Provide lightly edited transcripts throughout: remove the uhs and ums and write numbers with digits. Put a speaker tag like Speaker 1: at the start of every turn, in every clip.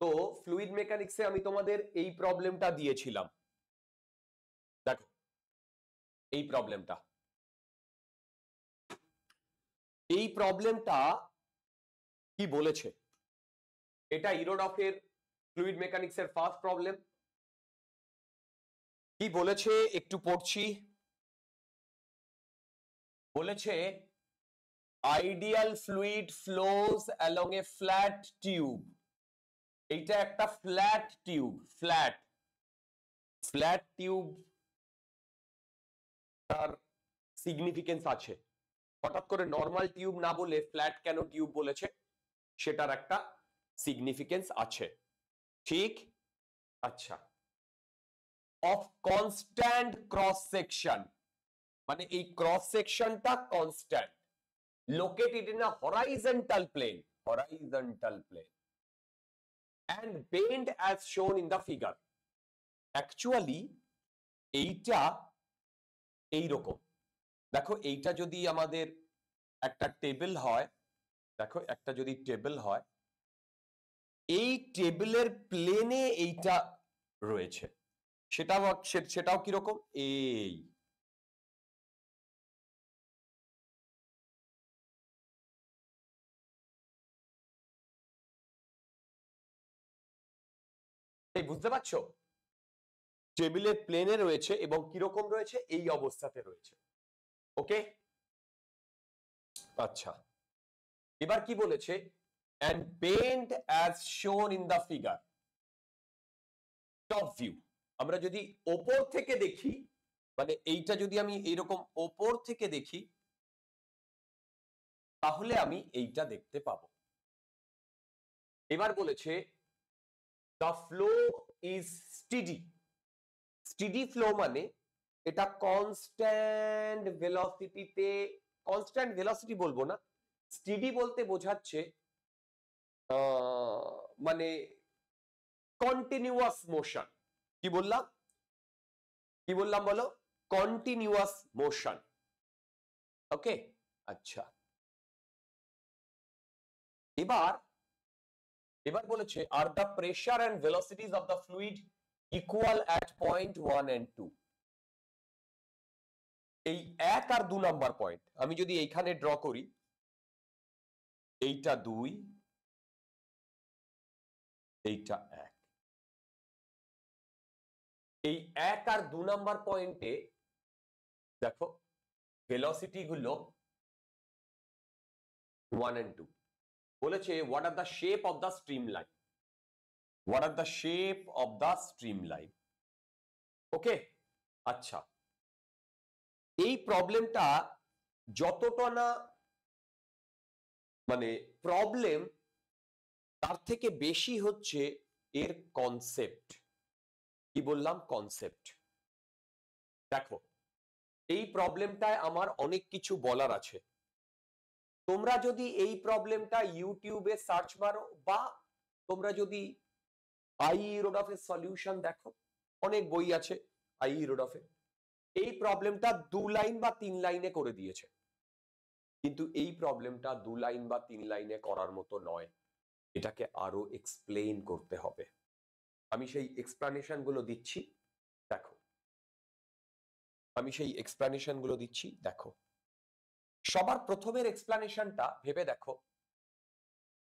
Speaker 1: তো ফ্লুইড মেকানিক্সে আমি তোমাদের এই প্রবলেমটা দিয়েছিলাম, দেখো এই প্রবলেমটা কি বলেছে, এটা ইরোডফের ফ্লুইড মেকানিক্সের ফার্স্ট প্রবলেম। কি বলেছে একটু পড়ছি। বলেছে আইডিয়াল ফ্লুইড ফ্লোজ অ্যালং এ ফ্ল্যাট টিউব। এইটা একটা ফ্ল্যাট টিউব, ফ্ল্যাট টিউব তার সিগনিফিকেন্স আছে। হঠাৎ করে নর্মাল টিউব না বলে ফ্ল্যাট কেন টিউব বলেছে, সেটার একটা সিগনিফিকেন্স আছে, ঠিক? আচ্ছা, অফ কনস্ট্যান্ট ক্রস সেকশন, মানে এই ক্রস সেকশনটা constant, located in a horizontal plane and bent as shown in the figure. Actually এইটা এইরকম, দেখো এইটা যদি আমাদের একটা টেবিল হয়, দেখো একটা যদি টেবিল হয়, এই টেবিলের প্লেনে এইটা রয়েছে, সেটাও কিরকম, এই বুঝতে পারছো? টেবিলের প্লেনে রয়েছে এবং কিরকম রয়েছে, এই অবস্থাতে রয়েছে। ওকে, আচ্ছা, এবার কি বলেছে, and bent as shown in the figure. Top view, আমরা যদি ওপর থেকে দেখি, মানে এইটা যদি আমি এইরকম ওপর থেকে দেখি, তাহলে আমি এইটা দেখতে পাবো। এবার বলেছে the flow is steady. Steady flow মানে এটা কনস্ট্যান্ট ভেলোসিটিতে, কনস্ট্যান্ট ভেলোসিটি বলবো না, স্টিডি বলতে বোঝাচ্ছে মানে কন্টিনিউয়াস মোশন। কি বললাম বলো, কন্টিনিউয়াস মোশন। ওকে, আচ্ছা, এবার বলেছে are the pressure and velocities of the fluid equal at point 1 and 2। এই 1 আর 2 নাম্বার পয়েন্ট আমি যদি এইখানে ড্র করি, এইটা 2, এইটা 1, এই 1 আর 2 নাম্বার পয়েন্টে দেখো ভেলোসিটি গুলো 1 and 2। বলেছে what are the shape of the streamline, okay, আচ্ছা, এই প্রবলেমটা যতটা না মানে প্রবলেম, তার থেকে বেশি হচ্ছে এর কনসেপ্ট। কি বললাম, কনসেপ্ট। দেখো এই প্রবলেমটায় আমার অনেক কিছু বলার আছে। তোমরা যদি এই প্রবলেমটা ইউটিউবে সার্চ মারো, বা তোমরা যদি আইই রোডফের সলিউশন দেখো, অনেক বই আছে আইই রোডফের, এই প্রবলেমটা 2 লাইন বা 3 লাইনে করে দিয়েছে। কিন্তু এই প্রবলেমটা 2 লাইন বা 3 লাইনে করার মতো নয়, এটাকে আরো এক্সপ্লেইন করতে হবে। আমি সেই এক্সপ্লানেশন গুলো দিচ্ছি, দেখো সবার প্রথমের এক্সপ্লানেশনটা ভেবে দেখো।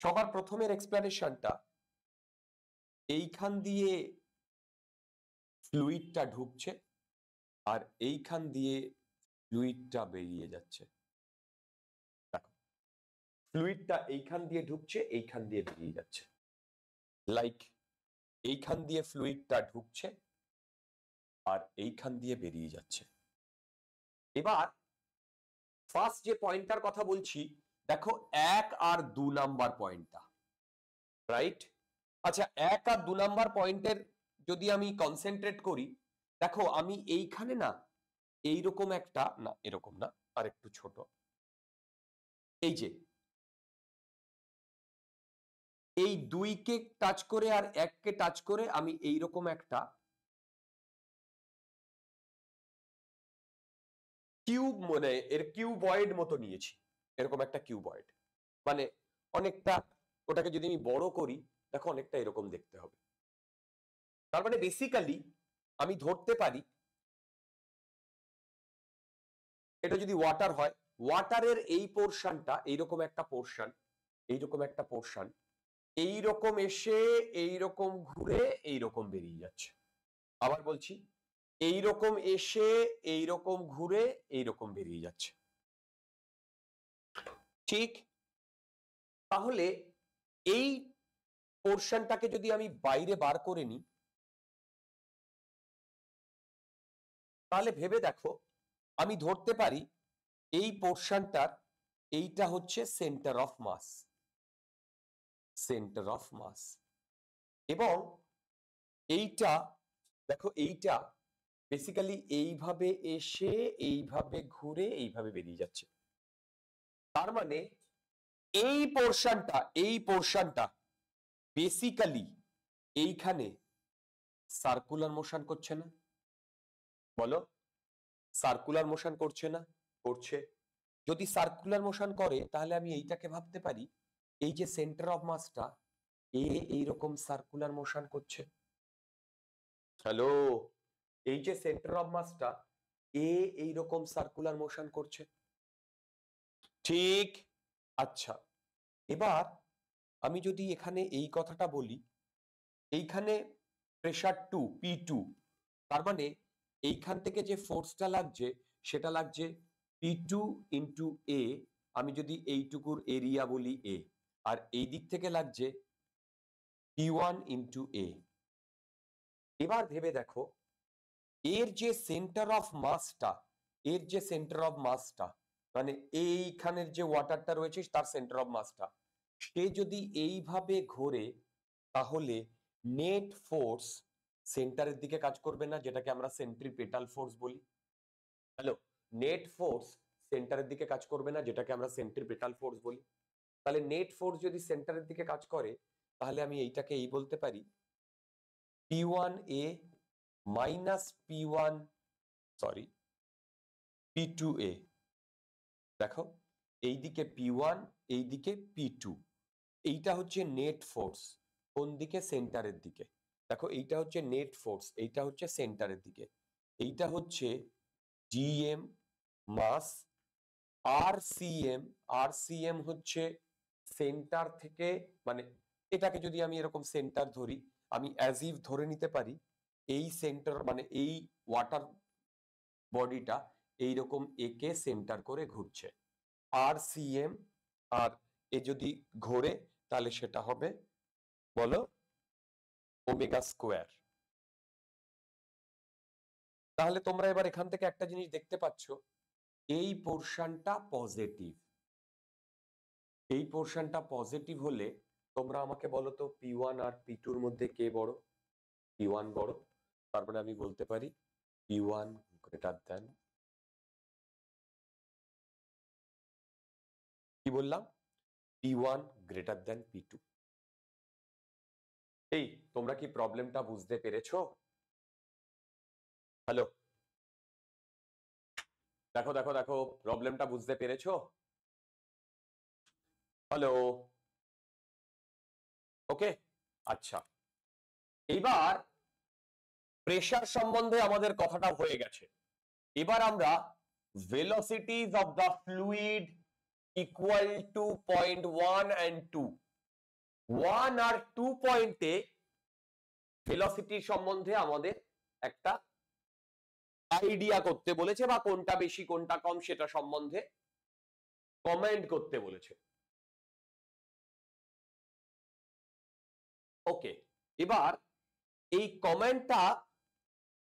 Speaker 1: সবার প্রথমের এক্সপ্লানেশনটা, এইখান দিয়ে ফ্লুইডটা ঢুকছে আর এইখান দিয়ে ফ্লুইডটা বেরিয়ে যাচ্ছে। দেখো ফ্লুইডটা এইখান দিয়ে ঢুকছে, এইখান দিয়ে বেরিয়ে যাচ্ছে, লাইক এইখান দিয়ে ফ্লুইডটা ঢুকছে আর এইখান দিয়ে বেরিয়ে যাচ্ছে। এবার ফার্স্ট যে পয়েন্টটার কথা বলছি, দেখো 1 আর 2 নাম্বার পয়েন্টটা, রাইট? আচ্ছা, 1 আর 2 নাম্বার পয়েন্টের যদি আমি কনসেন্ট্রেট করি, দেখো আমি এইখানে না এইরকম একটা, না এরকম না, আর একটু ছোট, এই যে এই 2 কে টাচ করে আর 1 কে টাচ করে আমি এইরকম একটা কিউব, মানে এর কিউবয়েড মতো নিয়েছি, এরকম একটা কিউবয়েড, মানে অনেকটা, ওটাকে যদি আমি বড় করি দেখো অনেকটা এরকম দেখতে হবে। তার মানে বেসিক্যালি আমি ধরতে পারি এটা যদি ওয়াটার হয়, ওয়াটারের এই পোর্শনটা এইরকম একটা পোর্শন, এইরকম একটা পোর্শন, এইরকম এসে এইরকম ঘুরে এইরকম বেরিয়ে যাচ্ছে। আবার বলছি, এইরকম এসে এইরকম ঘুরে এইরকম বেরিয়ে যাচ্ছে। ঠিক? তাহলে এই পোর্শনটাকে যদি আমি বাইরে বার করে নিই, তাহলে ভেবে দেখো আমি ধরতে পারি এই পোর্শনটার এইটা হচ্ছে centre of mass, centre of mass, এবং এইটা দেখো এইটা বেসিক্যালি এইভাবে এসে এইভাবে ঘুরে এইভাবে বেরিয়ে যাচ্ছে। তার মানে এই পোর্শনটা বেসিক্যালি এইখানে সার্কুলার মোশন করছে না? বলো, সার্কুলার মোশন করছে না? করছে। যদি সার্কুলার মোশন করে তাহলে আমি এইটাকে ভাবতে পারি এই যে সেন্টার অফ মাসটা এইরকম সার্কুলার মোশন করছে। হ্যালো, এই যে সেন্টার অফ মাসটা এইরকম সার্কুলার মোশন করছে। ঠিক? আচ্ছা, এবার আমি যদি এখানে এই কথাটা বলি, এইখানে প্রেসার 2 P2, তার মানে এইখান থেকে যে ফোর্সটা লাগছে সেটা লাগছে P2 ইন্টু এ, আমি যদি এইটুকুর এরিয়া বলি এ, আর এই দিক থেকে লাগছে P1 ইন্টু এ। এবার ভেবে দেখো এর যে সেন্টার অফ মাসটা, এর যে সেন্টার অফ মাসটা মানে এইখানের যে ওয়াটারটা রয়েছে তার সেন্টার অফ মাসটা, সে যদি এইভাবে ঘোরে তাহলে নেট ফোর্স সেন্টারের দিকে কাজ করবে না, যেটাকে আমরা সেন্ট্রিপেটাল ফোর্স বলি। হ্যালো, নেট ফোর্স সেন্টারের দিকে কাজ করবে না, যেটাকে আমরা সেন্ট্রিপেটাল ফোর্স বলি। তাহলে নেট ফোর্স যদি সেন্টারের দিকে কাজ করে তাহলে আমি এইটাকে এই বলতে পারি P1A minus P1 sorry P2A। দেখো এইদিকে P1, এইদিকে P2, এইটা হচ্ছে নেট ফোর্স কোন দিকে? সেন্টারের দিকে। দেখো এইটা হচ্ছে নেট ফোর্স, এইটা হচ্ছে সেন্টারের দিকে, এইটা হচ্ছে জিএম মাস, আরসিএম হচ্ছে সেন্টার থেকে, মানে এটাকে যদি আমি এরকম সেন্টার ধরি, আমি অ্যাজ ইফ ধরে নিতে পারি এই সেন্টার মানে এই ওয়াটার বডিটা এইরকম একে সেন্টার করে ঘুরছে আরসিএম, আর এ যদি ঘোরে তাহলে সেটা হবে বলো ওমেগা স্কোয়ার। তাহলে তোমরা এবার এখান থেকে একটা জিনিস দেখতে পাচ্ছ, এই পোর্শনটা পজিটিভ, এই পোর্শনটা পজিটিভ হলে তোমরা আমাকে বলো তো P1 আর P2 এর মধ্যে কে বড়? P1 বড়, তার মানে আমি বলতে পারি P1 গ্রেটার দ্যান, কি বললাম? P1 greater than P2। এই তোমরা কি প্রবলেমটা বুঝতে পেরেছো? হ্যালো, দেখো দেখো দেখো প্রবলেমটা বুঝতে পেরেছো? হ্যালো, ওকে, আচ্ছা, এইবার প্রেসার সম্বন্ধে আমাদের কথাটা হয়ে গেছে। এবার আমরা velocities of the fluid equal to point 1 and 2, 1 আর 2 পয়েন্টে ভেলোসিটি সম্বন্ধে আমাদের একটা আইডিয়া করতে বলেছে, বা কোনটা বেশি কোনটা কম সেটা সম্বন্ধে কমেন্ট করতে বলেছে। ওকে, এবার এই কমেন্টটা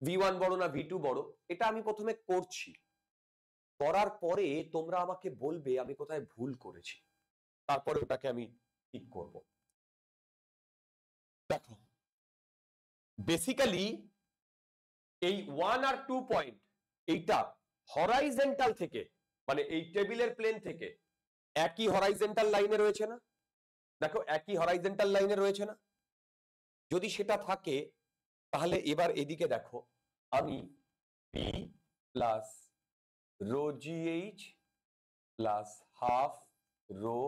Speaker 1: V1 বড় না V2 বড় এটা আমি প্রথমে করছি, করার পরে তোমরা আমাকে বলবে আমি কোথায় ভুল করেছি, তারপরে ওটাকে আমি ঠিক করব। দেখো বেসিক্যালি এই 1 আর 2 পয়েন্ট এইটা হরাইজন্টাল থেকে, মানে এই টেবিলের প্লেন থেকে একই হরাইজন্টাল লাইনে রয়েছে না? দেখো একই হরাইজন্টাল লাইনে রয়েছে না? যদি সেটা থাকে তাহলে এবার এদিকে দেখো আমি P plus rho GH plus half rho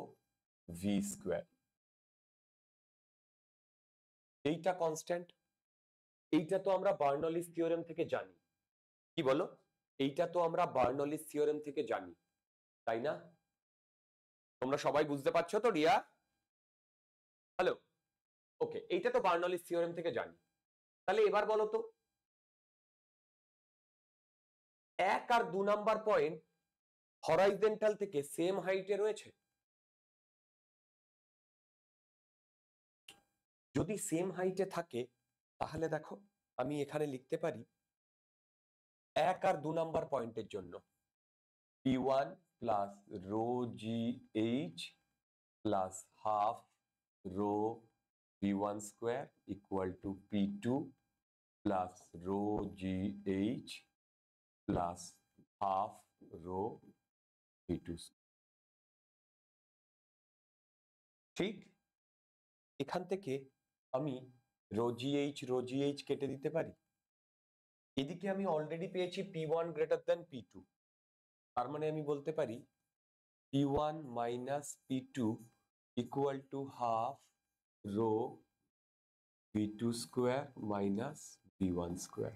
Speaker 1: V square, এইটা কনস্ট্যান্ট, এইটা তো আমরা বার্নলিস থিওরেম থেকে জানি, কি বলো? এইটা তো আমরা বার্নলিস থিওরেম থেকে জানি, তাই না? তোমরা সবাই বুঝতে পারছো তো রিয়া? হ্যালো, ওকে, এইটা তো বার্নলিস থিওরেম থেকে জানি। তাহলে এবার বলো তো, 1 আর 2 নাম্বার পয়েন্ট হরাইজন্টাল থেকে সেম হাইটে রয়েছে? যদি সেম হাইটে থাকে তাহলে দেখো আমি এখানে লিখতে পারি 1 আর 2 নাম্বার পয়েন্টের জন্য P1 plus rho g h plus half rho V1 square equal to P2 plus rho g h plus half rho V2। ঠিক, এখান থেকে আমি রো জি এইচ কেটে দিতে পারি। এদিকে আমি অলরেডি পেয়েছি P1 গ্রেটার দ্যান P2, তার মানে আমি বলতে পারি P1 minus P2 equal to half rho V2 square minus V1 square.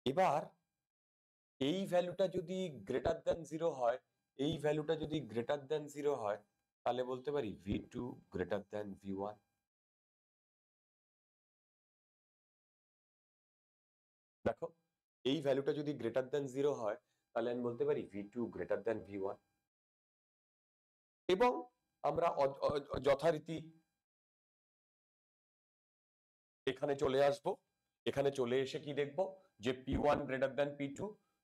Speaker 1: এবার এই ভ্যালুটা যদি গ্রেটার দ্যান 0 হয়, এই ভ্যালুটা যদি গ্রেটার দ্যান 0 হয়, তাহলে বলতে পারি V2 গ্রেটার দ্যান V1। দেখো, এই ভ্যালুটা যদি গ্রেটার দ্যান 0 হয়, তাহলে আমি বলতে পারি V2 গ্রেটার দ্যান V1। এবং আমরা যথারীতি এখানে চলে আসব, এখানে চলে এসে কি দেখব যে P1 greater than P2,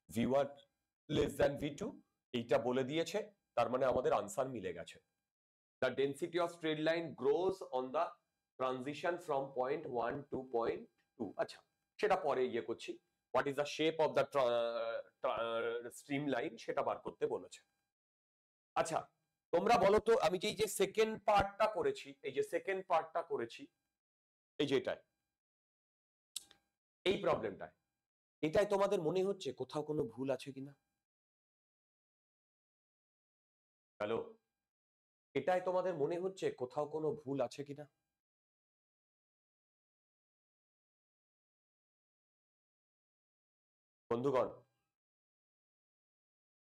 Speaker 1: V1 less than V2, এইটা বলে দিয়েছে, তার মানে আমাদের আনসার মিলে গেছে। The density of straight line grows on the transition from point 1 to point 2। আচ্ছা, সেটা পরে ইয়ে করছি। What is the shape of the streamline সেটা বার করতে বলেছে। আচ্ছা, তোমরা বলো তো, আমি যে সেকেন্ড পার্টটা করেছি, এই যে সেকেন্ড পার্টটা করেছি, এই যে এটাই, এই প্রবলেমটায়, এটাই তোমাদের মনে হচ্ছে কোথাও কোনো ভুল আছে কিনা? হ্যালো, এটাই তোমাদের মনে হচ্ছে কোথাও কোনো ভুল আছে কিনা? বন্ধুগণ,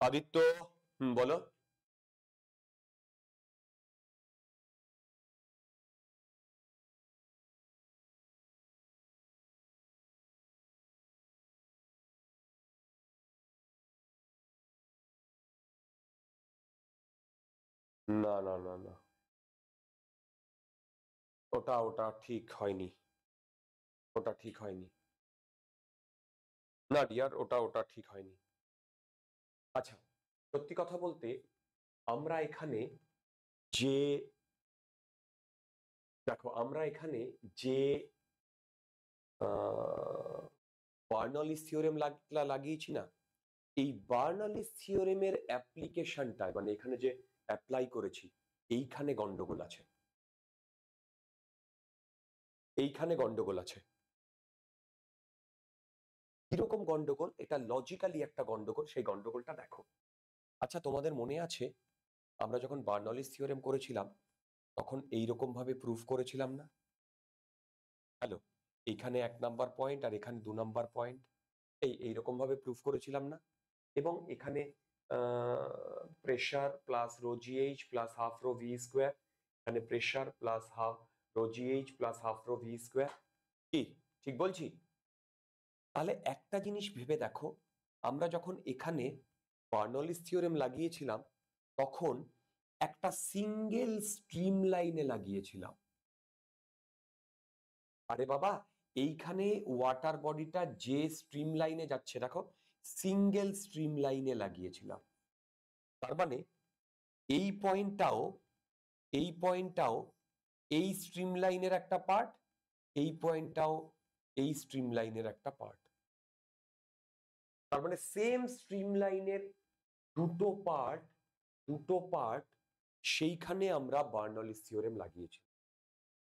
Speaker 1: আদিত্য, বলো। না না না না, ওটা ওটা ঠিক হয়নি, ওটা ঠিক হয়নি। না ডিয়ার, ওটা ওটা ঠিক হয়নি। আচ্ছা, সত্যি কথা বলতে আমরা এখানে যে, দেখো আমরা এখানে যে বার্নলিস থিওরেম লাগিয়েছি না, এই বার্নলিস থিওরেমের অ্যাপ্লিকেশনটা, মানে এখানে যে অ্যাপ্লাই করেছি, এইখানে গন্ডগোল আছে, এইখানে গন্ডগোল আছে। কিরকম গন্ডগোল? এটা লজিক্যালি একটা গন্ডগোল, সেই গন্ডগোলটা দেখো। আচ্ছা, তোমাদের মনে আছে আমরা যখন বার্নলিস থিওরেম করেছিলাম তখন এইরকম ভাবে প্রুফ করেছিলাম না? হ্যালো, এইখানে 1 নাম্বার পয়েন্ট আর এখানে 2 নাম্বার পয়েন্ট, এইরকম ভাবে প্রুফ করেছিলাম না? এবং এখানে pressure plus rho g h plus half rho v square, এখানে pressure plus half rho g h plus half rho v square. কি ঠিক বলছি? তাহলে একটা জিনিস ভেবে দেখো, আমরা যখন এখানে বার্নলিস থিওরেম লাগিয়েছিলাম তখন একটা সিঙ্গেল স্ট্রিম লাইনে লাগিয়েছিলাম। আরে বাবা, এইখানে ওয়াটার বডিটা যে স্ট্রিম লাইনে যাচ্ছে, দেখো সিঙ্গেল স্ট্রিম লাইনে লাগিয়েছিলাম। তার মানে এই পয়েন্টটাও, এই পয়েন্টটাও এই স্ট্রিম লাইনের একটা পার্ট, এই পয়েন্টটাও এই স্ট্রিম লাইনের একটা পার্ট। তার মানে সেম স্ট্রিম লাইনের দুটো পার্ট, দুটো পার্ট, সেইখানে আমরা বার্নলিস থিওরেম লাগিয়েছি।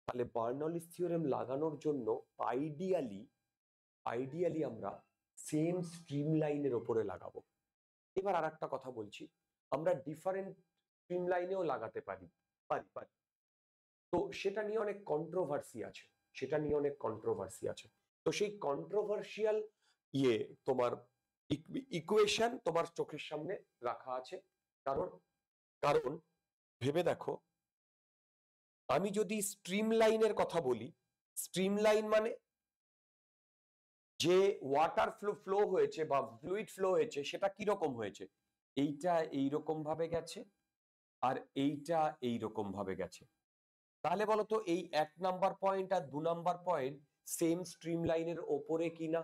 Speaker 1: তাহলে বার্নলিস থিওরেম লাগানোর জন্য আইডিয়ালি আইডিয়ালি আমরা সেম স্ট্রিম লাইনের ওপরে লাগাবো। এবার আর একটা কথা বলছি, আমরা ডিফারেন্ট স্ট্রিম লাইনেও লাগাতে পারি, পারি পারি তো সেটা নিয়ে অনেক কন্ট্রোভার্সি আছে, তো সেই কন্ট্রোভার্সিয়াল ইয়ে তোমার ইকুয়েশন তোমার চোখের সামনে রাখা আছে। কারণ কারণ ভেবে দেখো, আমি যদি স্ট্রিমলাইনের কথা বলি, স্ট্রিমলাইন মানে যে ওয়াটার ফ্লো হয়েছে বা ফ্লুইড ফ্লো হয়েছে সেটা কিরকম হয়েছে, এইটা এইরকম ভাবে গেছে আর এইটা এইরকম ভাবে গেছে। তাহলে বলো তো এই 1 নাম্বার পয়েন্ট আর 2 নাম্বার পয়েন্ট সেম স্ট্রিমলাইনের ওপরে কিনা?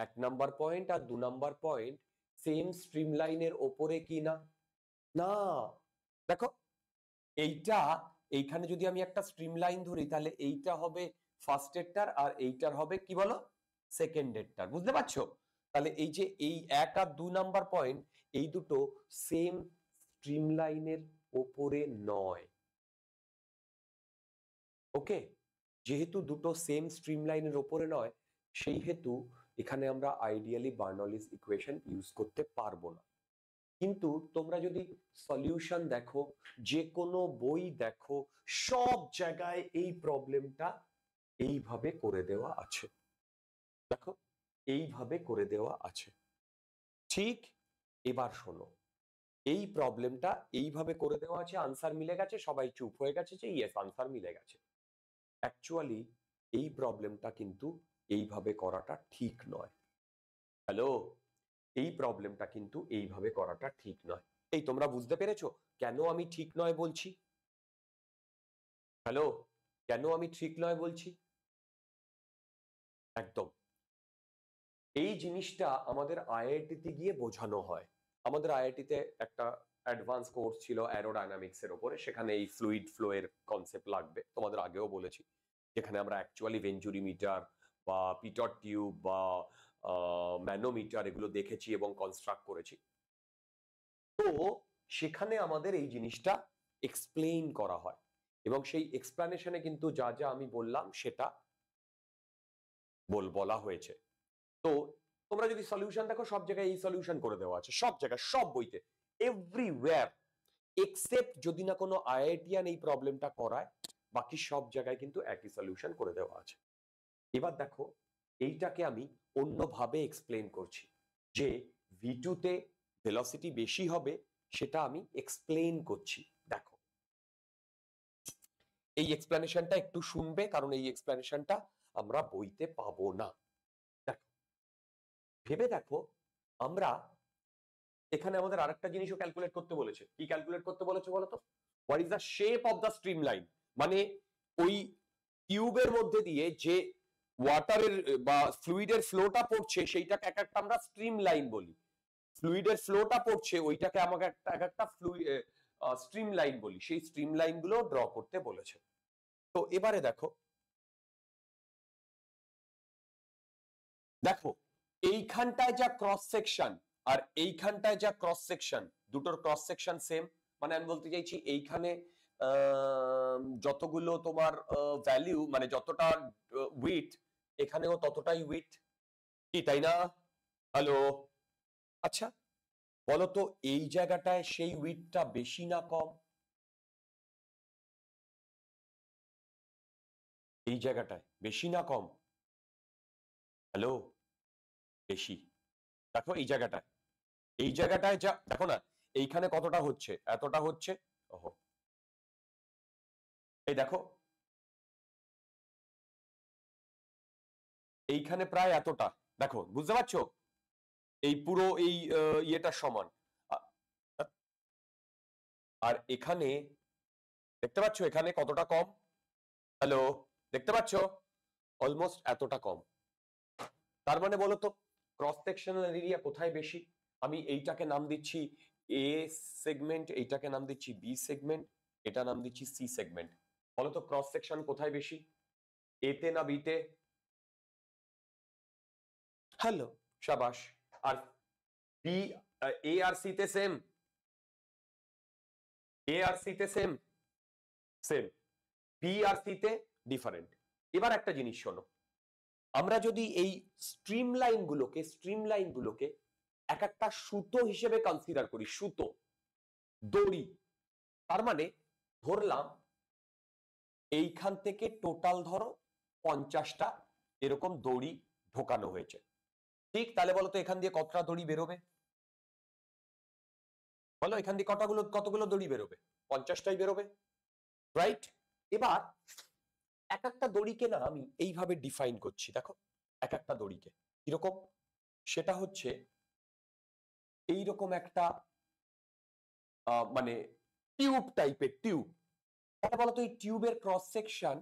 Speaker 1: 1 নাম্বার পয়েন্ট আর 2 নাম্বার পয়েন্ট সেম স্ট্রিমলাইনের ওপরে কিনা? না। দেখো এইটা, এইখানে যদি আমি একটা স্ট্রিমলাইন ধরি তাহলে এইটা হবে ফার্স্ট এরটার আর এইটার হবে কি বলো, সেকেন্ড এরটার। বুঝতে পারছো? তাহলে এই যে এই 1 আর 2 নাম্বার পয়েন্ট এই দুটো সেম স্ট্রিমলাইনের ওপরে নয়। ওকে, যেহেতু দুটো সেম স্ট্রিমলাইনের ওপরে নয়, সেই হেতু এখানে আমরা আইডিয়ালি বার্নৌলিস ইকুয়েশন ইউজ করতে পারবো না। কিন্তু তোমরা যদি সলিউশন দেখো, যে কোনো বই দেখো, সব জায়গায় এই প্রবলেমটা এইভাবে করে দেওয়া আছে। দেখো এইভাবে করে দেওয়া আছে। ঠিক, এবার শোনো, এই প্রবলেমটা এইভাবে করে দেওয়া আছে, আনসার মিলে গেছে, সবাই চুপ হয়ে গেছে যে ইয়েস আনসার মিলে গেছে। অ্যাকচুয়ালি এই প্রবলেমটা কিন্তু এইভাবে করাটা ঠিক নয়। হ্যালো, এই প্রবলেমটা কিন্তু এইভাবে করাটা ঠিক নয়। এই তোমরা বুঝতে পেরেছো কেন আমি ঠিক নয় বলছি? হ্যালো, কেন আমি ঠিক নয় বলছি? একদম এই জিনিসটা আমাদের আইআইটিতে গিয়ে বোঝানো হয়। আমাদের আইআইটিতে একটা অ্যাডভান্স কোর্স ছিল অ্যারোডাইনামিক্স এর উপরে, সেখানে এই ফ্লুইড ফ্লো এর কনসেপ্ট লাগবে, তোমাদের আগেও বলেছি, যেখানে আমরা অ্যাকচুয়ালি ভেঞ্চুরি মিটার বা পিটর টিউব বা ম্যানোমিটার এগুলো দেখেছি এবং কনস্ট্রাক্ট করেছি। তো সেখানে আমাদের এই জিনিসটা এক্সপ্লেইন করা হয় এবং সেই এক্সপ্লেনেশনে কিন্তু যা যা আমি বললাম সেটা বলা হয়েছে। তো তোমরা যদি সলিউশন দেখো, সব জায়গায় এই সলিউশন করে দেওয়া আছে, সব জায়গায়, সব বইতে, এভরিওয়্যার, এক্সেপ্ট যদি না কোনো আইআইটিয়ান এই প্রবলেমটা করায়, বাকি সব জায়গায় কিন্তু একই সলিউশন করে দেওয়া আছে। এবার দেখো এইটাকে আমি অন্যভাবে এক্সপ্লেন করছি, যে V2 তে ভেলোসিটি বেশি হবে সেটা আমি এক্সপ্লেন করছি। দেখো এই এক্সপ্লেনেশনটা একটু শুনবে, কারণ এই এক্সপ্লেনেশনটা আমরা বইতে পাবো না। দেখো ভেবে দেখো, আমরা এখানে আমাদের আরেকটা জিনিসও ক্যালকুলেট করতে বলেছে। কি ক্যালকুলেট করতে বলেছে বলতো? What is the shape of the streamline, মানে ওই টিউবের মধ্যে দিয়ে যে ওয়াটারের বা ফ্লুইডের ফ্লোটা পড়ছে সেইটাকে এক একটা আমরা স্ট্রিম লাইন বলি। ফ্লুইডের ফ্লোটা পড়ছে ওইটাকে আমাকে এক একটা স্ট্রিম লাইন বলি। সেই স্ট্রিম লাইন গুলো ড্র করতে বলেছে। তো এবারে দেখো, দেখো এইখানটায় যা ক্রস সেকশন আর এইখানটায় যা ক্রস সেকশন, দুটোর ক্রস সেকশন সেম। মানে আমি বলতে চাইছি এইখানে যতগুলো তোমার ভ্যালু, মানে যতটা উইথ, এখানেও ততটাই উইথ, কি তাই না? হ্যালো, আচ্ছা বলতো এই জায়গাটায় সেই উইথটা বেশি না কম? এই জায়গাটায় বেশি না কম? হ্যালো, বেশি। দেখো এই জায়গাটায়, এই জায়গাটায় যা দেখো না, এইখানে কতটা হচ্ছে, এতটা হচ্ছে। ওহো, এই দেখো এইখানে প্রায় এতটা, দেখো বুঝতে পারছো? এই পুরো এই ইয়েটার সমান। আর এখানে দেখতে পাচ্ছ এখানে কতটা কম? হ্যালো, দেখতে পাচ্ছ? অলমোস্ট এতটা কম। তার মানে বলো তো ক্রস সেকশনাল এরিয়া কোথায় বেশি? আমি এইটাকে নাম দিচ্ছি এ সেগমেন্ট, এইটাকে নাম দিচ্ছি বি সেগমেন্ট, এটা নাম দিচ্ছি সি সেগমেন্ট। বলো তো ক্রস সেকশন কোথায় বেশি, এতে না বিতে? হ্যালো, শাবাশ। আর বি, এ আর সি তে সেম, এ আর সি তে সেম, সেম। বি আর সি তে ডিফারেন্ট। এবার একটা জিনিস শোনো, আমরা যদি এই স্ট্রিম লাইনগুলোকে এক একটা সুতো হিসেবে কনসিডার করি, সুতো, দড়ি, তার মানে ধরলাম এইখান থেকে টোটাল ধরো 50টা এরকম দড়ি ঢোকানো হয়েছে, ঠিক? তাহলে বলো তো এখান দিয়ে কতটা দড়ি বেরোবে? বলো এখান দিয়ে কতগুলো দড়ি বেরোবে? 50টাই বেরোবে, রাইট? এবার এক একটা দড়িকে না আমি এইভাবে ডিফাইন করছি, দেখো এক একটা দড়িকে কিরকম, সেটা হচ্ছে এইরকম একটা মানে টিউব টাইপের টিউব। তাহলে বলতো এই টিউবের ক্রস সেকশন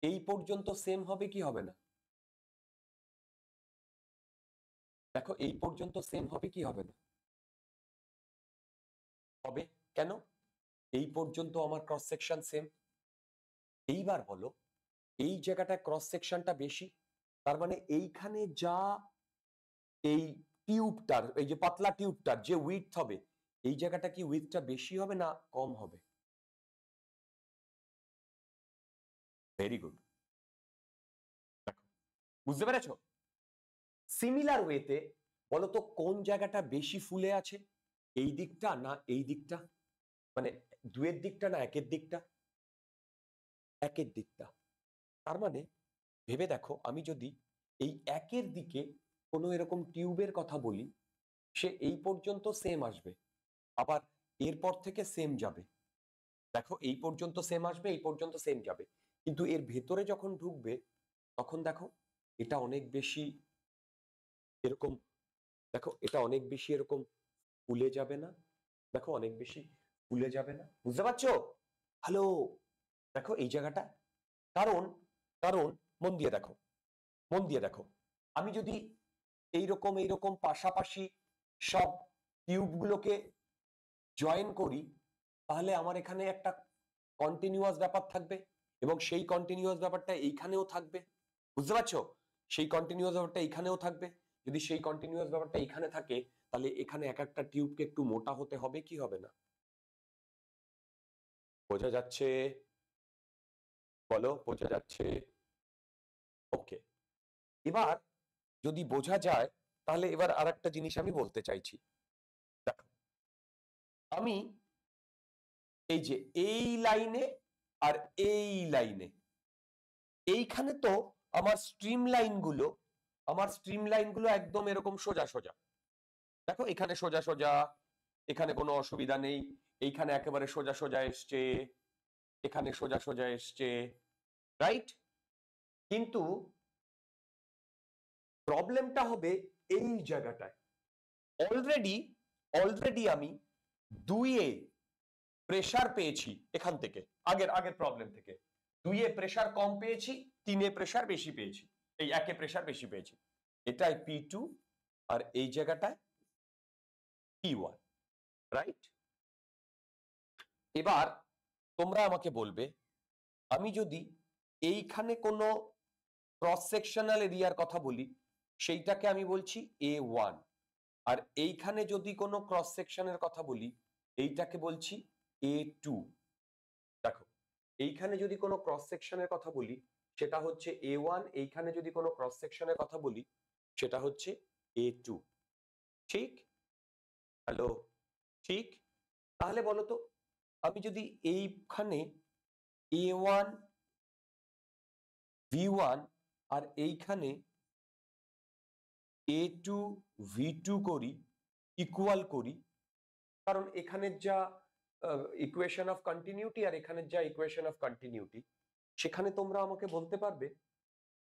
Speaker 1: এই পর্যন্ত সেম হবে কি হবে না? দেখো এই পর্যন্ত সেম হবে কি হবে না? হবে। কেন? এই পর্যন্ত আমার ক্রস সেকশন সেম। এইবার বলো এই জায়গাটা ক্রস সেকশনটা বেশি, তার মানে এইখানে যা এই টিউবটার, এই যে পাতলা টিউবটার যে উইডথ হবে, এই জায়গাটা কি উইডথটা বেশি হবে না কম হবে? ভেরি গুড, বুঝতে পেরেছো? সিমিলার ওয়েতে বলতো কোন জায়গাটা বেশি ফুলে আছে, এই দিকটা না এই দিকটা? মানে দুয়ের দিকটা না একের দিকটা? একের দিকটা। তার মানে ভেবে দেখো, আমি যদি এই একের দিকে কোনো এরকম টিউবের কথা বলি, সে এই পর্যন্ত সেম আসবে, আবার এরপর থেকে সেম যাবে। দেখো এই পর্যন্ত সেম আসবে, এই পর্যন্ত সেম যাবে, কিন্তু এর ভেতরে যখন ঢুকবে তখন দেখো এটা অনেক বেশি এরকম, দেখো এটা অনেক বেশি এরকম ফুলে যাবে না? দেখো অনেক বেশি ফুলে যাবে না? বুঝতে পারছো? হ্যালো, দেখো এই জায়গাটা, কারণ কারণ মন দিয়ে দেখো, মন দিয়ে দেখো, আমি যদি এইরকম এইরকম পাশাপাশি সব টিউবগুলোকে জয়েন করি, তাহলে আমার এখানে একটা কন্টিনিউয়াস ব্যাপার থাকবে, এবং সেই কন্টিনিউয়াস ব্যাপারটা এইখানেও থাকবে। বুঝতে পারছো? সেই কন্টিনিউয়াস ব্যাপারটা এইখানেও থাকবে। যদি সেই কন্টিনিউয়াস ব্যাপারটা এইখানে থাকে, তাহলে এখানে এক একটা টিউবকে একটু মোটা হতে হবে কি হবে না? বোঝা যাচ্ছে? বলো বোঝা যাচ্ছে? ওকে, এবার যদি বোঝা যায়, তাহলে এবার আর একটা জিনিস আমি বলতে চাইছি। দেখো আমি এই যে এই লাইনে আর এই লাইনে, এইখানে তো আমার স্ট্রিম লাইনগুলো একদম এরকম সোজা সোজা। দেখো এখানে সোজা সোজা, এখানে কোনো অসুবিধা নেই, এইখানে একেবারে সোজা সোজা এসছে, এখানে সোজা সোজা এসছে, রাইট? কিন্তু প্রবলেমটা হবে এই জায়গাটায়। অলরেডি অলরেডি আমি দুইয়ে প্রেসার পেয়েছি এখান থেকে, আগের আগের প্রবলেম থেকে দুইয়ে প্রেসার কম পেয়েছি, তিনে প্রেসার বেশি পেয়েছি, এই একে প্রেসার বেশি পেয়েছি। এটাই P2 আর এই জায়গাটায় P1, রাইট? এবার তোমরা আমাকে বলবে, আমি যদি এইখানে কোনো ক্রস সেকশনাল এরিয়ার কথা বলি, সেইটাকে আমি বলছি A1, আর এইখানে যদি কোনো ক্রস সেকশনের কথা বলি, এইটাকে বলছি A2। দেখো এইখানে যদি কোনো ক্রস সেকশনের কথা বলি সেটা হচ্ছে A1, এইখানে যদি কোনো ক্রস সেকশনের কথা বলি সেটা হচ্ছে A2, ঠিক? হ্যালো, ঠিক? তাহলে বলো তো, আমি যদি এইখানে A1 V1 আর এইখানে A2 V2 করি, ইকুয়াল করি, কারণ এখানের যা ইকুয়েশন অফ কন্টিনিউটি আর এখানের যা ইকুয়েশন অফ কন্টিনিউটি, সেখানে তোমরা আমাকে বলতে পারবে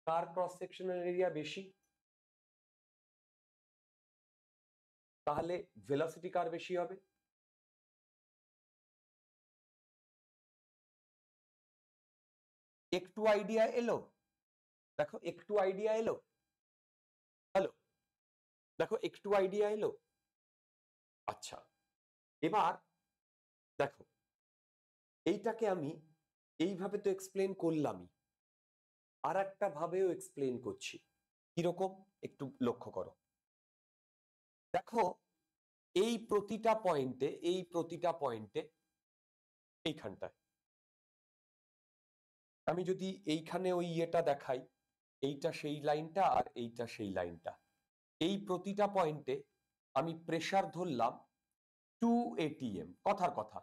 Speaker 1: কার ক্রস সেকশনাল এরিয়া বেশি? তাহলে ভেলোসিটি কার বেশি হবে? একটু আইডিয়া এলো? দেখো একটু আইডিয়া এলো? হ্যালো, দেখো একটু আইডিয়া এলো? আচ্ছা, এবার দেখো এইটাকে আমি এইভাবে তো এক্সপ্লেন করলামই, আর একটা ভাবেও এক্সপ্লেন করছি। কিরকম একটু লক্ষ্য করো। দেখো এই প্রতিটা পয়েন্টে এইখানটায় আমি যদি এইখানে ওই ইয়েটা দেখাই, এইটা সেই লাইনটা আর এইটা সেই লাইনটা, এই প্রতিটা পয়েন্টে আমি প্রেসার ধরলাম 2 atm, কথার কথা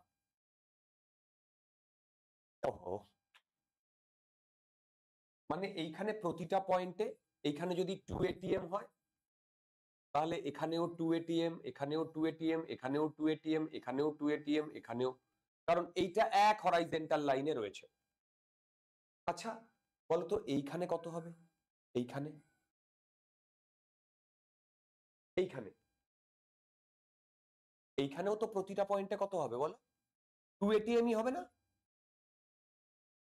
Speaker 1: ওহো, মানে এইখানে প্রতিটা পয়েন্টে এইখানে যদি 2 ATM হয় তাহলে এখানেও 2 ATM, এখানেও 2 ATM, এখানেও 2 ATM, এখানেও 2 ATM, এখানেও, কারণ এইটা এক হরাইজন্টাল লাইনে রয়েছে। আচ্ছা বলতো এইখানে কত হবে? এইখানে, এইখানে, এইখানেও তো প্রতিটা পয়েন্টে কত হবে বলো? 2 ATMই হবে না?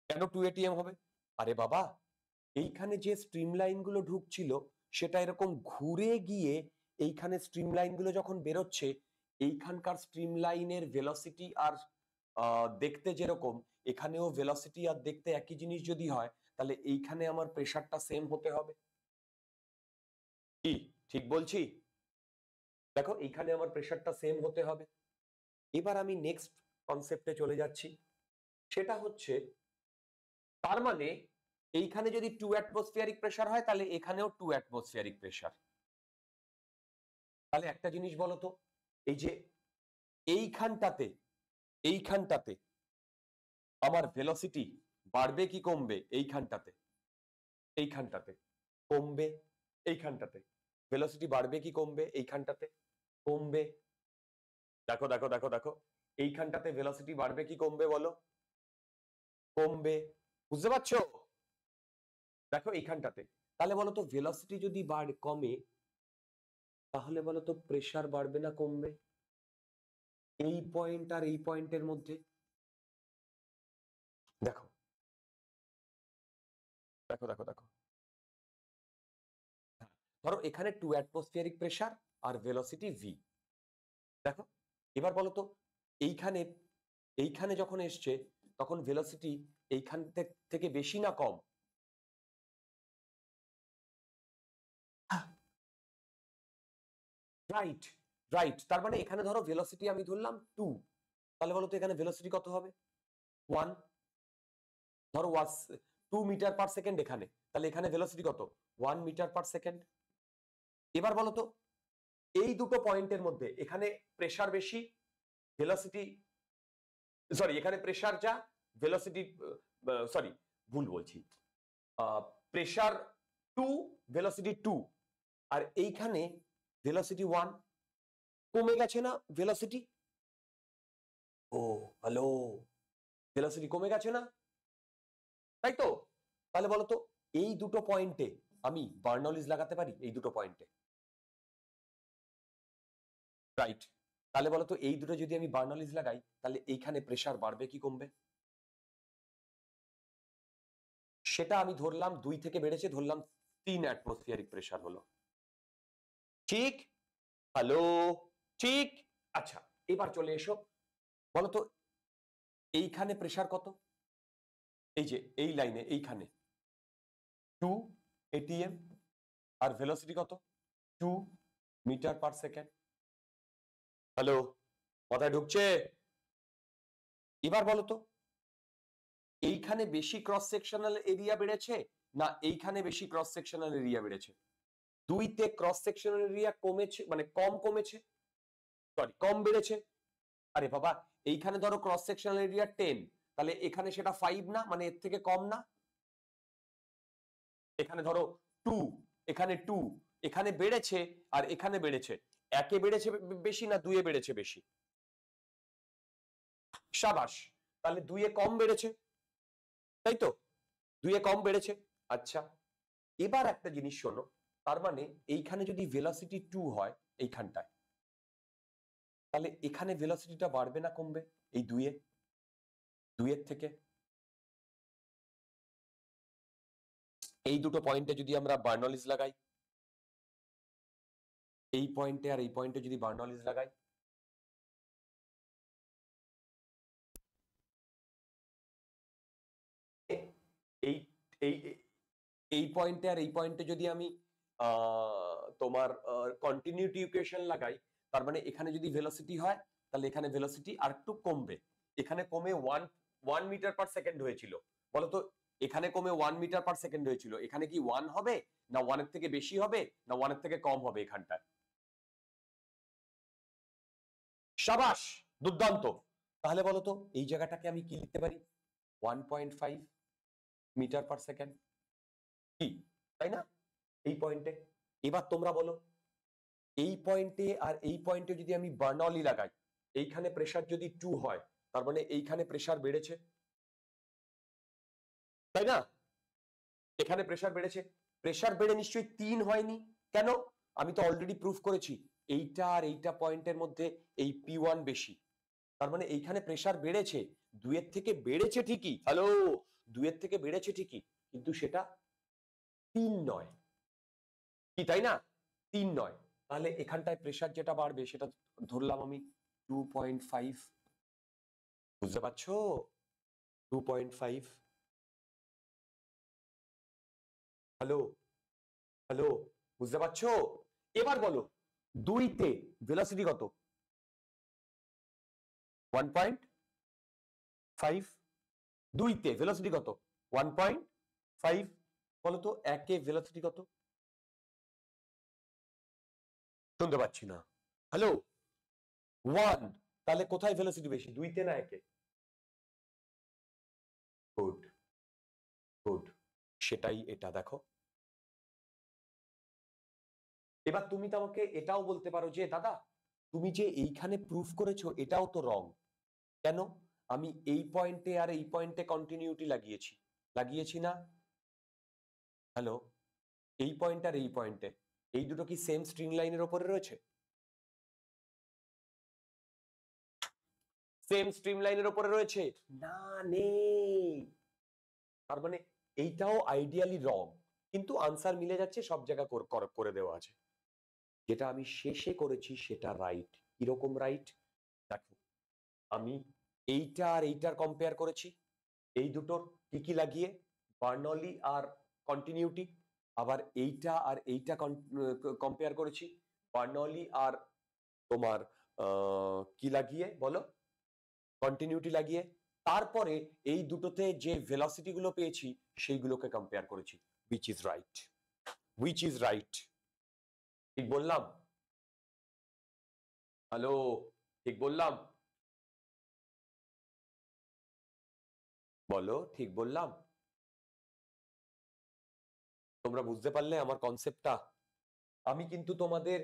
Speaker 1: কেন 2 ATM হবে? আরে বাবা, এইখানে যে স্ট্রিম লাইন গুলো ঢুকছিল সেটা এরকম ঘুরে গিয়ে এইখানে স্ট্রিম লাইন গুলো যখন বেরোচ্ছে, এইখানকার স্ট্রিম লাইনের ভেলোসিটি আর দেখতে যেরকম, এখানেও ভেলোসিটি আর দেখতে একই জিনিস যদি হয়, তাহলে এইখানে আমার প্রেসারটা সেম হতে হবে। কি ঠিক বলছি? দেখো এইখানে আমার প্রেসারটা সেম হতে হবে। এবার আমি নেক্সট কনসেপ্টে চলে যাচ্ছি, সেটা হচ্ছে তার মানে এইখানে যদি 2 অ্যাটমসফিয়ারিক প্রেসার হয় তাহলে এখানেও 2 অ্যাটমসফিয়ারিক প্রেসার। তাহলে একটা জিনিস বলো তো, এই যে এইখানটাতে, এইখানটাতে আমার ভেলোসিটি বাড়বে কি কমবে? এইখানটাতে, এইখানটাতে কমবে। এইখানটাতে ভেলোসিটি বাড়বে কি কমবে? এইখানটাতে কমবে। দেখো দেখো দেখো দেখো, এইখানটাতে ভেলোসিটি বাড়বে কি কমবে বলো? কমবে। বুঝতে পারছো? দেখো এইখানটাতে, তাহলে বলো তো ভেলোসিটি যদি কমে, তাহলে বলো তো প্রেসার বাড়বে না কমবে? এই পয়েন্ট আর এই পয়েন্টের মধ্যে দেখো দেখো দেখো দেখো, ধরো এখানে 2 অ্যাটমসফিয়ারিক প্রেসার আর ভেলোসিটি ভি। দেখো এবার বলো তো, এইখানে, এইখানে যখন এসছে তখন ভেলোসিটি এইখান থেকে বেশি না কম? রাইট, রাইট, তার মানে এখানে ধরো ভেলোসিটি আমি ধরলাম 2, তাহলে বলো তো এখানে ভেলোসিটি কত হবে? 1। ধরো 2 মিটার পার সেকেন্ড এখানে, তাহলে এখানে ভেলোসিটি কত? 1 মিটার পার সেকেন্ড। এবার বলো তো এই দুটো পয়েন্টের মধ্যে এখানে প্রেসার বেশি, ভেলোসিটি, সরি এখানে প্রেসার যা, ভেলোসিটি, সরি ভুল বলছি, প্রেসার 2, ভেলোসিটি 2, আর এইখানে ভেলোসিটি 1, কমে গেছে না ভেলোসিটি? ও হ্যালো, ভেলোসিটি কমে গেছে না? তাই তো? তাহলে বলো তো এই দুটো পয়েন্টে আমি বার্নৌলিস লাগাতে পারি? এই দুটো পয়েন্টে, রাইট, তাহলে বলো তো এই দুটো যদি আমি বার্নৌলিস লাগাই তাহলে এইখানে প্রেসার বাড়বে কি কমবে? সেটা আমি ধরলাম 2 থেকে বেড়েছে, ধরলাম 3 অ্যাটমসফিয়ারিক প্রেসার হলো। ঠিক? হ্যালো, ঠিক? আচ্ছা এবার চলে এসো, বলতো এইখানে প্রেসার কত? এই যে এই লাইনে এইখানে 2 ATM, আর ভেলোসিটি কত? 2 মিটার পার সেকেন্ড। হ্যালো, কথায় ঢুকছে? এবার বলো তো এইখানে বেশি ক্রস সেকশনাল এরিয়া বেড়েছে না এইখানে বেশি ক্রস সেকশনাল এরিয়া বেড়েছে? 2তে ক্রস সেকশনাল এরিয়া কমেছে, মানে কম কমেছে, সরি কম বেড়েছে। আরে বাবা, এইখানে ধরো ক্রস সেকশনাল এরিয়া 10, তাহলে এখানে সেটা 5 না, মানে এর থেকে কম না? এখানে ধরো 2, এখানে 2, এখানে বেড়েছে আর এখানে বেড়েছে, একে বেড়েছে বেশি না 2 এ বেড়েছে বেশি? সাবাস, তাহলে 2 এ কম বেড়েছে, তাই তো? 2 এ কম বেড়েছে। আচ্ছা এবার একটা জিনিস শোনো, তার মানে এইখানে যদি ভেলোসিটি 2 হয় এইখানটায়, তাহলে এখানে ভেলোসিটিটা বাড়বে না কমবে? এই 2 এ, 2 এর থেকে? এই দুটো পয়েন্টে যদি আমরা বার্নৌলিস লাগাই, এই পয়েন্টে আর এই পয়েন্টে যদি বার্নৌলিস লাগাই, এই এই এই পয়েন্টে আর এই পয়েন্টে যদি আমি তোমার কন্টিনিউটি ইকুয়েশন লাগাই, তার মানে এখানে যদি ভেলোসিটি হয় তাহলে এখানে ভেলোসিটি আর একটু কমবে, এখানে কমে 1 মিটার পার সেকেন্ড হয়েছিল, বলতো এখানে কমে 1 মিটার পার সেকেন্ড হয়েছিল, এখানে কি 1 হবে না 1 এর থেকে বেশি হবে না 1 এর থেকে কম হবে এখানটায়? সাবাস, দুর্দান্ত। তাহলে বলতো এই জায়গাটাকে আমি কি লিখতে পারি? 1.5 মিটার পার সেকেন্ড, কি তাই না? এই পয়েন্টে এবার তোমরা বলো, এই পয়েন্টে আর এই পয়েন্টে যদি আমি বার্নৌলি লাগাই, এইখানে প্রেসার যদি 2 হয়, তার মানে এইখানে প্রেসার বেড়েছে, তাই না? এখানে প্রেসার বেড়েছে, প্রেসার বেড়ে নিশ্চয়ই 3 হয়নি। কেন? আমি তো অলরেডি প্রুফ করেছি এইটা আর এইটা পয়েন্টের মধ্যে এই P1 বেশি, তার মানে এইখানে প্রেসার বেড়েছে, 2 এর থেকে বেড়েছে ঠিকই, হ্যালো, 2 এর থেকে বেড়েছে ঠিকই, কিন্তু সেটা 3 নয়, কি তাই না? 3 নয়। তাহলে এখানটায় প্রেসার যেটা বাড়বে সেটা ধরলাম আমি 2.5, বুঝতে পারছো? 2.5, হ্যালো, হ্যালো, বুঝতে পারছো? এবার বলো 2 তে ভেলোসিটি কত? 1.5। 2 তে ভেলোসিটি কত? 1.5। বলো তো 1 এ ভেলোসিটি কত? শুনতে পাচ্ছি না, হ্যালো, 1। তাহলে কোথায় ভেলোসিটি বেশি, 2 তে না 1 এ? গুড, গুড, সেটাই এটা দেখো। এবার তুমি তো আমাকে এটাও বলতে পারো যে দাদা তুমি যে এইখানে প্রুফ করেছো এটাও তো রং। কেন? আমি এই পয়েন্টে আর এই পয়েন্টে কন্টিনিউটি লাগিয়েছি, লাগিয়েছি না? হ্যালো, এই পয়েন্ট আর এই পয়েন্টে, এই দুটো কি সেম স্ট্রিং লাইনের উপরে রয়েছে? সেম স্ট্রিম লাইনের উপরে রয়েছে না? নেই। তার মানে এইটাও আইডিয়ালি রং, কিন্তু আনসার মিলে যাচ্ছে, সব জায়গা করে দেওয়া আছে। যেটা আমি শেষে করেছি সেটা রাইট। কিরকম রাইট? দেখো, আমি এইটা আর এইটার কম্পেয়ার করেছি, এই দুটোর কি কি লাগিয়ে, বার্নৌলি আর কন্টিনিউটি। আবার এইটা আর এইটা কম্পেয়ার করেছি, বার্নৌলি আর তোমার কি লাগিয়ে বলো, কন্টিনিউটি লাগিয়ে। তারপরে এই দুটোতে যে ভেলোসিটি গুলো পেয়েছি সেইগুলোকে কম্পেয়ার করেছি। Which is right? Which is right? ঠিক বললাম? হ্যালো, ঠিক বললাম? বলো, ঠিক বললাম? তোমরা বুঝতে পারলে আমার কনসেপ্টটা? আমি কিন্তু তোমাদের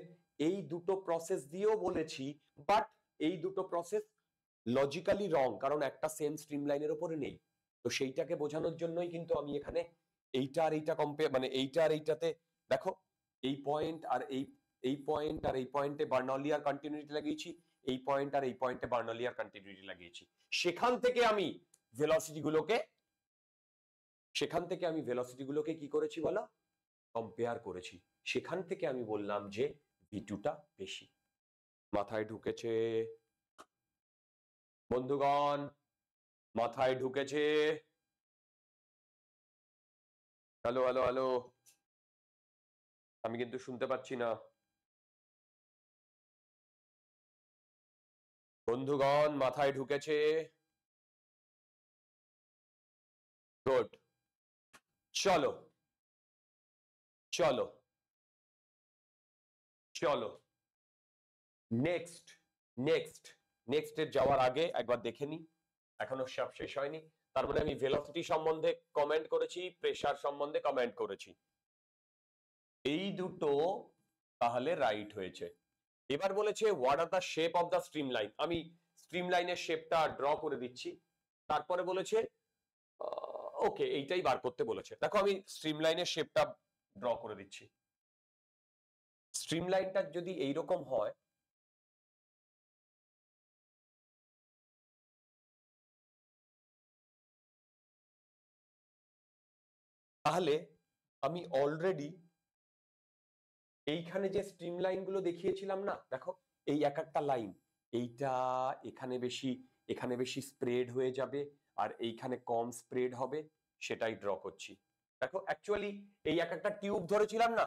Speaker 1: এই দুটো প্রসেস দিয়েও বলেছি, বাট এই দুটো প্রসেস লজিক্যালি রং, কারণ একটা সেম স্ট্রিমলাইনের উপরে নেই। তো সেইটাকে বোঝানোর জন্যই কিন্তু আমি এখানে এইটা আর এইটা কম্পেয়ার, মানে এইটা আর এইটাতে দেখো, এই পয়েন্ট আর এই পয়েন্ট আর এই পয়েন্টে বার্নৌলি আর কন্টিনিউটি লাগিয়েছি, এই পয়েন্ট আর এই পয়েন্টে বার্নৌলি আর কন্টিনিউটি লাগিয়েছি। সেখান থেকে আমি ভেলোসিটি গুলোকে, সেখান থেকে আমি ভেলোসিটি গুলোকে কি করেছি বলো, কম্পেয়ার করেছি। সেখান থেকে আমি বললাম যে V2টা বেশি। মাথায় ঢুকেছে বন্ধুগণ? মাথায় ঢুকেছে? হ্যালো, হ্যালো, হ্যালো, আমি কিন্তু শুনতে পাচ্ছি না বন্ধুগণ। মাথায় ঢুকেছে? গুড। চলো, চলো, চলো, নেক্সট, নেক্সট, নেক্সটে যাওয়ার আগে একবার দেখে নি, এখনো সব শেষ হয়নি। তার মানে আমি ভেলোসিটি সম্বন্ধে কমেন্ট করেছি, প্রেসার সম্বন্ধে কমেন্ট করেছি, এই দুটো তাহলে রাইট হয়েছে। এবার বলেছে what are the shape of the stream line. আমি স্ট্রিম লাইনের শেপটা ড্র করে দিচ্ছি। তারপরে বলেছে ওকে, এইটাই বার করতে বলেছে। দেখো আমি স্ট্রিম লাইনের শেপটা ড্র করে দিচ্ছি। স্ট্রিম লাইনটা যদি এইরকম হয়, তাহলে আমি অলরেডি এইখানে যে স্ট্রিম লাইন গুলো দেখিয়েছিলাম না, দেখো এই এক একটা লাইন, এইটা এখানে বেশি, এখানে বেশি স্প্রেড হয়ে যাবে, আর এইখানে কম স্প্রেড হবে, সেটাই ড্র করছি। দেখো অ্যাকচুয়ালি এই এক একটা টিউব ধরেছিলাম না,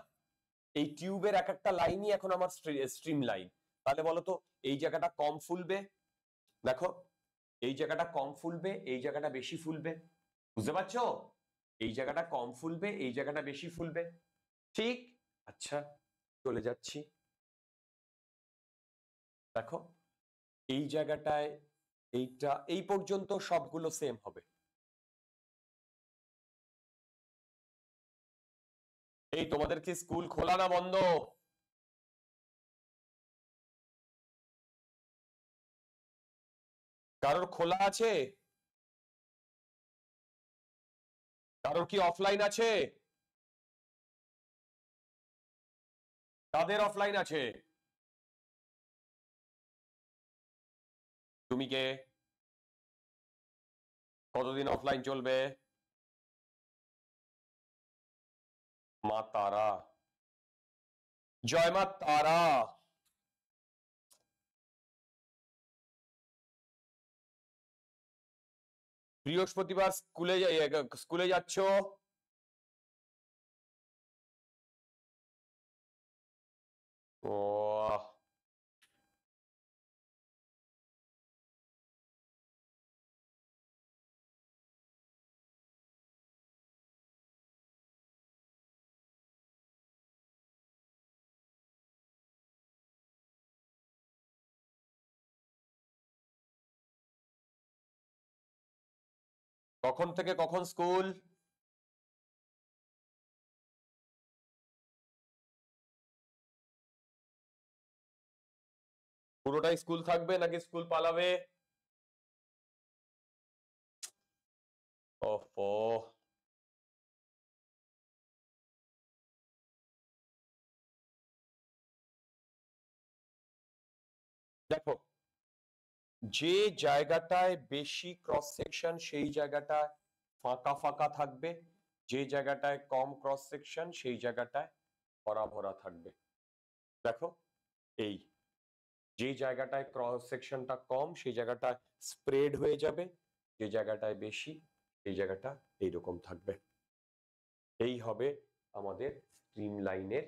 Speaker 1: এই টিউবের এক একটা লাইনই এখন আমার স্ট্রিম লাইন। তাহলে বলো তো এই জায়গাটা কম ফুলবে, দেখো এই জায়গাটা কম ফুলবে, এই জায়গাটা বেশি ফুলবে, বুঝতে পারছো? এই জায়গাটা কম ফুলবে, এই জায়গাটা বেশি ফুলবে, ঠিক? আচ্ছা, চলে যাচ্ছি। দেখো এই জায়গাটায় এইটা এই পর্যন্ত সবগুলো সেম হবে, এই তোমাদের কি স্কুল খোলা না বন্ধ? কারোর খোলা আছে? কারোর কি অফলাইন আছে? কাদের অফলাইন আছে? তুমি কে? কতদিন অফলাইন চলবে? মা তারা। জয় মা তারা। বৃহস্পতিবার স্কুলে যাচ্ছ? ও, কখন থেকে কখন স্কুল? পুরোটাই স্কুল থাকবে নাকি স্কুল পালাবে? ওহো। দেখো, যে জায়গাটায় বেশি ক্রস সেকশন সেই জায়গাটায় ফাঁকা ফাঁকা থাকবে, যে জায়গাটায় কম ক্রস সেকশন সেই জায়গাটায় ভরা ভরা থাকবে। দেখো, এই যে জায়গাটায় ক্রস সেকশনটা কম সেই জায়গাটা স্প্রেড হয়ে যাবে, যে জায়গাটায় বেশি সেই জায়গাটা এইরকম থাকবে। এই হবে আমাদের স্ট্রিম লাইনের